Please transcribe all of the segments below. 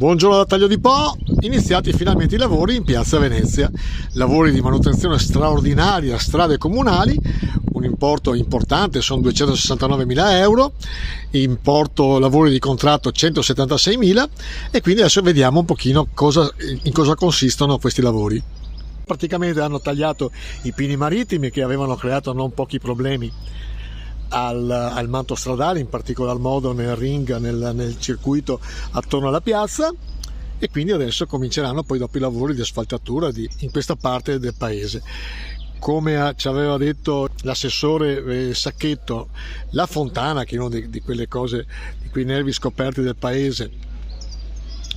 Buongiorno da Taglio di Po, iniziati finalmente i lavori in Piazza Venezia, lavori di manutenzione straordinaria a strade comunali, un importo importante, sono 269.000 euro, importo lavori di contratto 176.000 e quindi adesso vediamo un pochino in cosa consistono questi lavori. Praticamente hanno tagliato i pini marittimi che avevano creato non pochi problemi al manto stradale, in particolar modo nel ring, nel circuito attorno alla piazza, e quindi adesso cominceranno poi dopo i lavori di asfaltatura in questa parte del paese. Come ci aveva detto l'assessore Sacchetto, la fontana, che è una di quelle cose, di quei nervi scoperti del paese,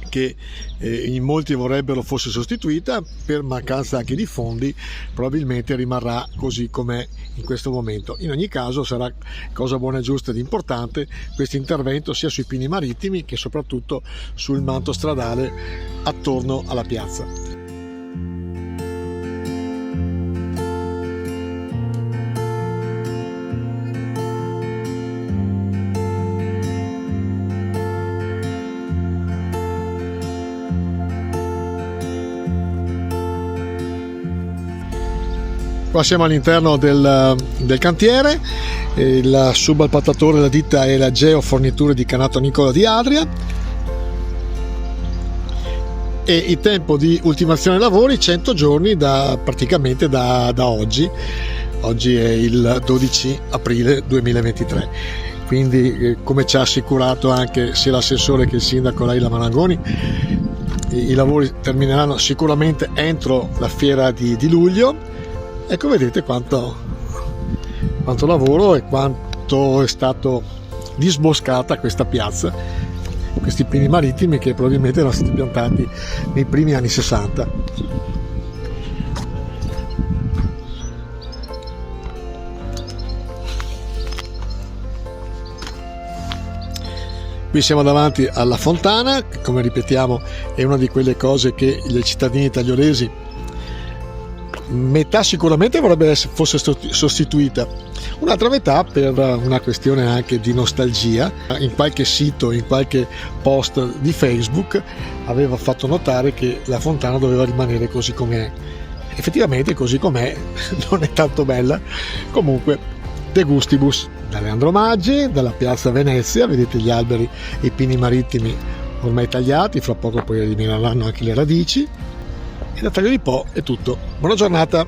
che in molti vorrebbero fosse sostituita, per mancanza anche di fondi probabilmente rimarrà così com'è in questo momento. In ogni caso sarà cosa buona, giusta ed importante questo intervento sia sui pini marittimi che soprattutto sul manto stradale attorno alla piazza. Qua siamo all'interno del cantiere, il subappaltatore della ditta è la Geo Forniture di Canato Nicola di Adria, e il tempo di ultimazione lavori 100 giorni praticamente da oggi. Oggi è il 12 aprile 2023, quindi come ci ha assicurato anche sia l'assessore che il sindaco Laila Malangoni, i lavori termineranno sicuramente entro la fiera di luglio. Ecco, vedete quanto lavoro e quanto è stato disboscata questa piazza, questi pini marittimi che probabilmente erano stati piantati nei primi anni 60. Qui siamo davanti alla fontana, che come ripetiamo è una di quelle cose che i cittadini tagliolesi, metà sicuramente vorrebbe fosse sostituita, un'altra metà per una questione anche di nostalgia. In qualche sito, in qualche post di Facebook aveva fatto notare che la fontana doveva rimanere così com'è. Effettivamente così com'è non è tanto bella. Comunque, de gustibus. Da Leandro Maggi, dalla Piazza Venezia, vedete gli alberi e i pini marittimi ormai tagliati, fra poco poi elimineranno anche le radici. E da Taglio di Po è tutto. Buona giornata!